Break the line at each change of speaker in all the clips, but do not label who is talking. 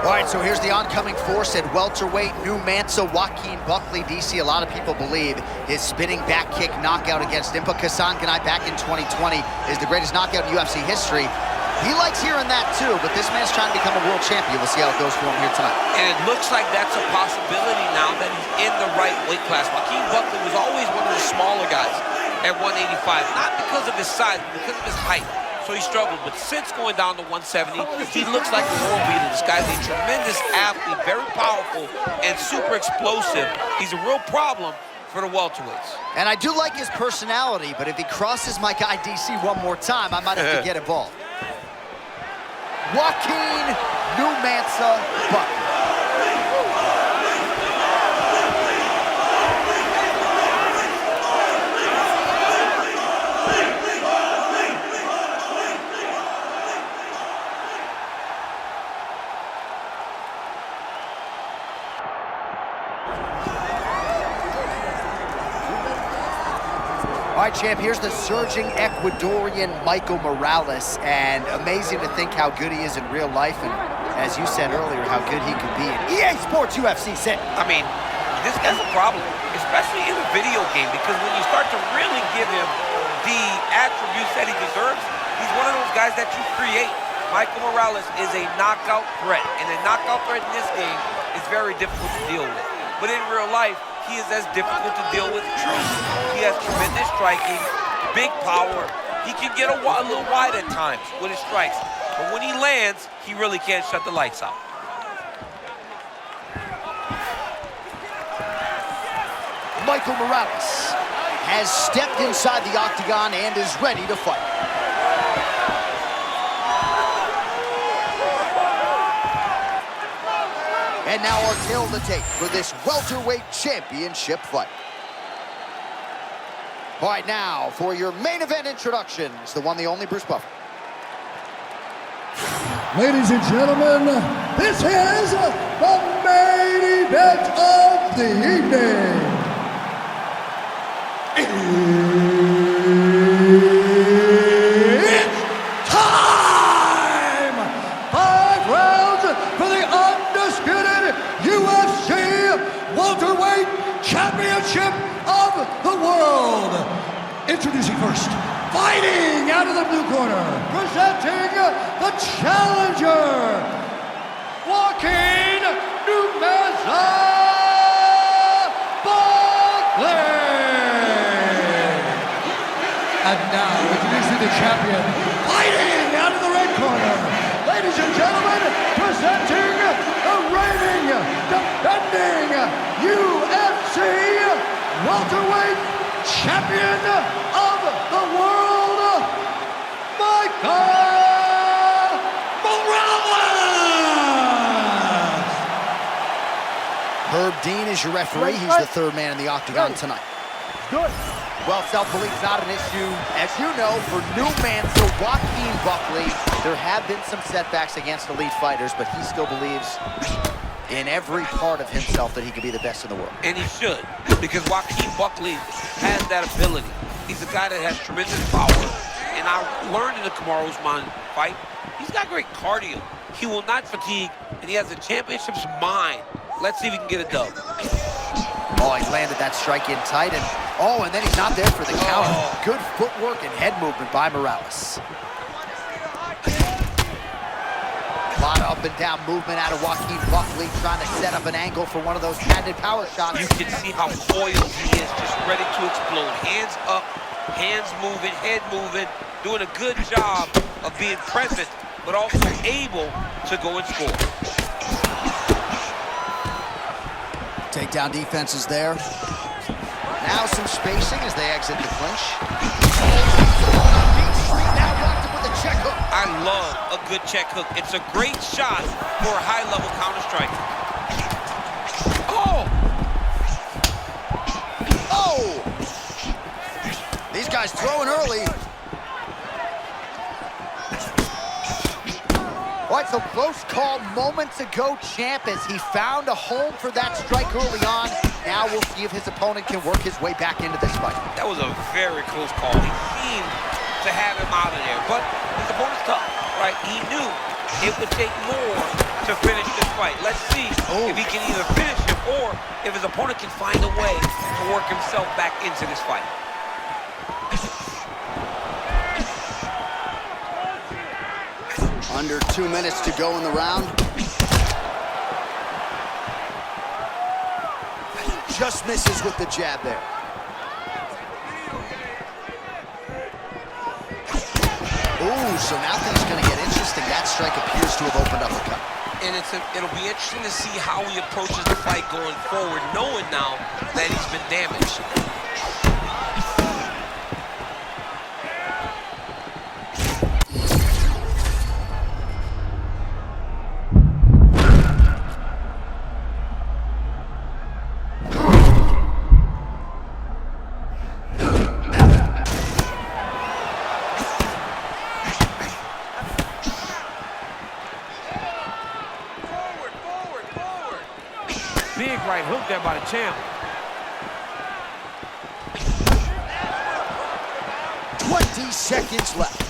All right, so here's the oncoming force at welterweight, New Mansa, Joaquin Buckley. DC, a lot of people believe his spinning back kick knockout against Impa Kasanganay back in 2020 is the greatest knockout in UFC history. He likes hearing that too, but this man's trying to become a world champion. We'll see how it goes for him here tonight.
And it looks like that's a possibility now that he's in the right weight class. Joaquin Buckley was always one of the smaller guys at 185, not because of his size, but because of his height. So he struggled, but since going down to 170, he looks like a world beater. This guy's a tremendous athlete, very powerful and super explosive. He's a real problem for the welterweights.
And I do like his personality, but if he crosses my guy DC one more time, I might have to get involved. Joaquin New Mansa Buckley. All right, champ, here's the surging Ecuadorian Michael Morales, and amazing to think how good he is in real life, and as you said earlier, how good he could be in EA Sports UFC set.
I mean, this guy's a problem, especially in the video game, because when you start to really give him the attributes that he deserves, he's one of those guys that you create. Michael Morales is a knockout threat, and a knockout threat in this game is very difficult to deal with. But in real life, he is as difficult to deal with truth. He has tremendous striking, big power. He can get a little wide at times with his strikes. But when he lands, he really can't shut the lights out.
Michael Morales has stepped inside the octagon and is ready to fight. And now our tale of the tape for this welterweight championship fight. All right, now for your main event introductions, the one, the only Bruce Buffer.
Ladies and gentlemen, this is the main event of the evening. It's time! 5 rounds for the undisputed UFC welterweight championship of the world. Introducing first, fighting out of the blue corner, presenting the challenger, Joaquin New Mansa Buckley. And now, introducing the champion, fighting out of the red corner, ladies and gentlemen, presenting the reigning, defending UFC welterweight champion of the world, Michael Morales!
Herb Dean is your referee. He's the third man in the octagon tonight.
Good.
Well, self-belief's not an issue, as you know, for New Mansa, Joaquin Buckley. There have been some setbacks against elite fighters, but he still believes in every part of himself that he could be the best in the world.
And he should, because Joaquin Buckley has that ability. He's a guy that has tremendous power, and I learned in the Kamaru Usman fight, he's got great cardio. He will not fatigue, and he has the championship's mind. Let's see if he can get a dub.
Oh, he landed that strike in tight, and and then he's not there for the counter. Good footwork and head movement by Morales. A lot of up and down movement out of Joaquin Buckley, trying to set up an angle for one of those patented power shots.
You can see how coiled he is, just ready to explode. Hands up, hands moving, head moving, doing a good job of being present, but also able to go and score.
Takedown defense is there. Now some spacing as they exit the clinch. Now blocked him with a check hook.
I love a good check hook. It's a great shot for a high-level counter-strike.
Oh! These guys throwing early. All right, so close call moments ago, champ, as he found a home for that strike early on. Now we'll see if his opponent can work his way back into this fight.
That was a very close call. He seemed to have him out of there, but his opponent's tough, right? He knew it would take more to finish this fight. Let's see if he can either finish him or if his opponent can find a way to work himself back into this fight.
Under 2 minutes to go in the round. Just misses with the jab there. Ooh, so now things are going to get interesting. That strike appears to have opened up a cut.
And it'll be interesting to see how he approaches the fight going forward, knowing now that he's been damaged.
Big right hook there by the champ.
20 seconds left.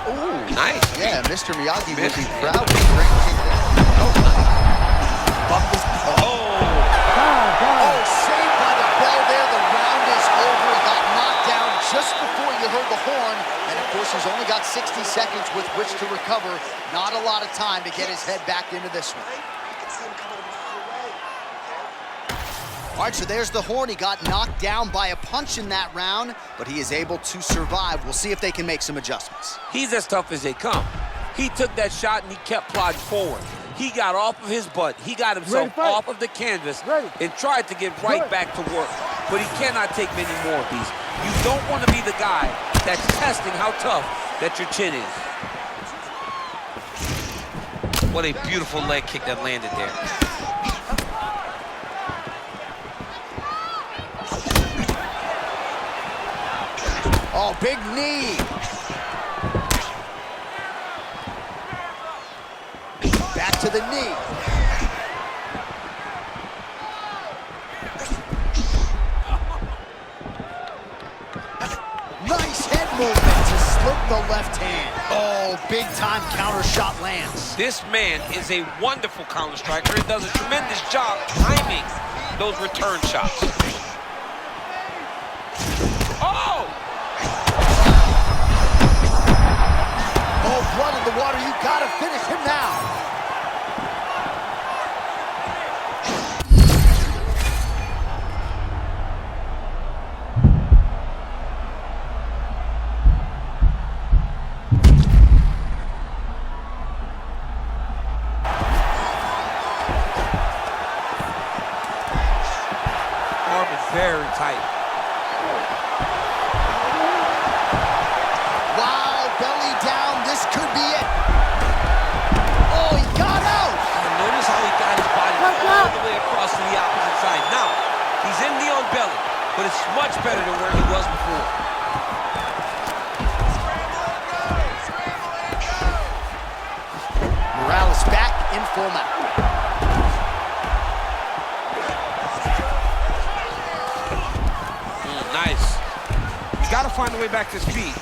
Ooh,
nice.
Yeah, Mr. Miyagi would be proud of the great kick there. Buckley's. Saved by the bell there. The round is over. He got knocked down just before you heard the horn. And of course, he's only got 60 seconds with which to recover. Not a lot of time to get his head back into this one. All right, so there's the horn. He got knocked down by a punch in that round, but he is able to survive. We'll see if they can make some adjustments.
He's as tough as they come. He took that shot and he kept plodding forward. He got off of his butt. He got himself off of the canvas and tried to get right back to work. But he cannot take many more of these. You don't want to be the guy that's testing how tough that your chin is. What a beautiful leg kick that landed there.
Oh, big knee. Back to the knee. Nice head movement to slip the left hand. Oh, big time counter shot lands.
This man is a wonderful counter striker. He does a tremendous job timing those return shots. Oh!
Oh, blood in the water. You gotta finish him now.
Arm is very tight.
Wow, belly down. This could be it. Oh, he got out.
And notice how he got his body all the way across to the opposite side. Now, he's in the on belly, but it's much better than where he was before.
Morales back in full mount.
Nice. You got to find a way back to his feet.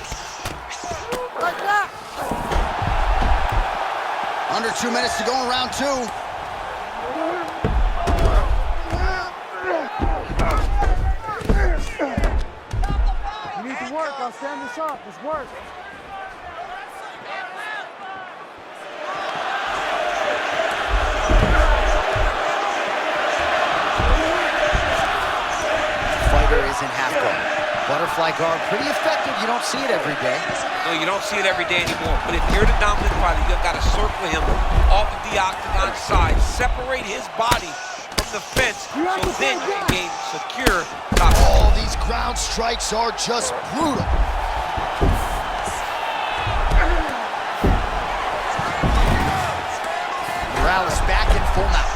Under 2 minutes to go in round two.
You need to work. I'll stand this up. It's work.
Fighter is in half guard. Butterfly guard, pretty effective. You don't see it every day.
No, you don't see it every day anymore. But if you're the dominant fighter, you've got to circle him off of the octagon side, separate his body from the fence, so then you can gain secure top.
Oh, these ground strikes are just brutal. Morales back in full mount.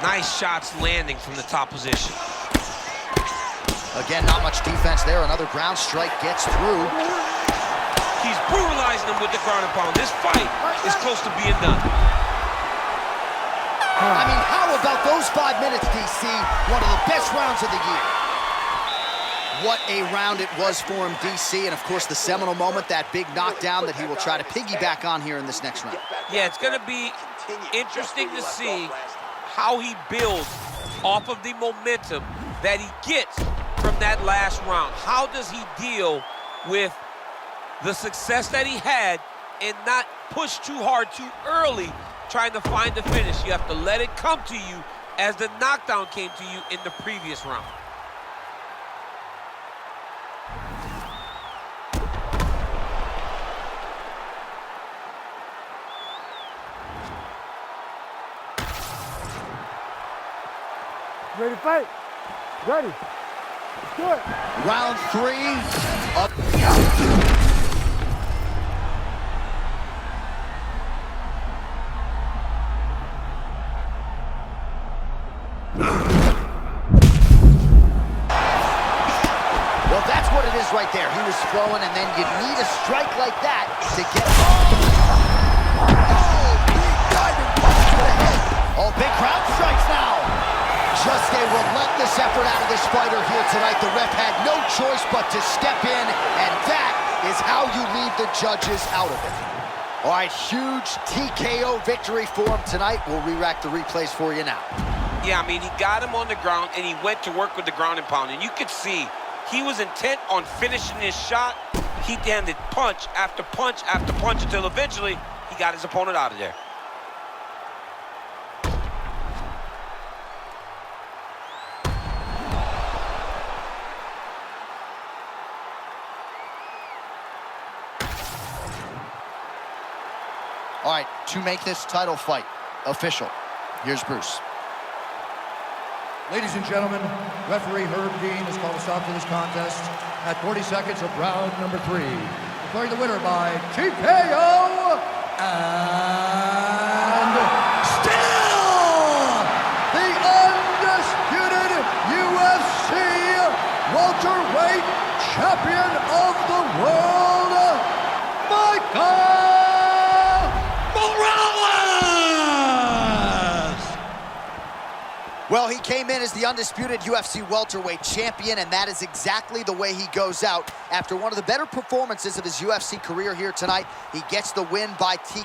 Nice shots landing from the top position.
Again, not much defense there. Another ground strike gets through.
He's brutalizing him with the ground and pound. This fight is close to being done.
I mean, how about those 5 minutes, DC? One of the best rounds of the year. What a round it was for him, DC, and of course the seminal moment, that big knockdown that he will try to piggyback on here in this next round.
Yeah, it's gonna be interesting to see how he builds off of the momentum that he gets from that last round. How does he deal with the success that he had and not push too hard too early trying to find the finish? You have to let it come to you as the knockdown came to you in the previous round.
Ready to fight? Ready. Let's do it.
Round 3 up. Well, that's what it is right there. He was throwing, and then you need a strike like that to get... Oh, big diving punch to the head. Oh, big crowd strikes now. Just a relentless effort out of this fighter here tonight. The ref had no choice but to step in, and that is how you leave the judges out of it. All right, huge TKO victory for him tonight. We'll re-rack the replays for you now.
Yeah, I mean, he got him on the ground, and he went to work with the ground and pound. And you could see he was intent on finishing his shot. He landed punch after punch after punch until eventually he got his opponent out of there.
All right, to make this title fight official, here's Bruce.
Ladies and gentlemen, referee Herb Dean has called a stop to this contest at 40 seconds of round number 3. Declaring the winner by TKO, and still the undisputed UFC welterweight champion of the world, Michael Morales!
Well, he came in as the undisputed UFC welterweight champion, and that is exactly the way he goes out. After one of the better performances of his UFC career here tonight, he gets the win by TKO.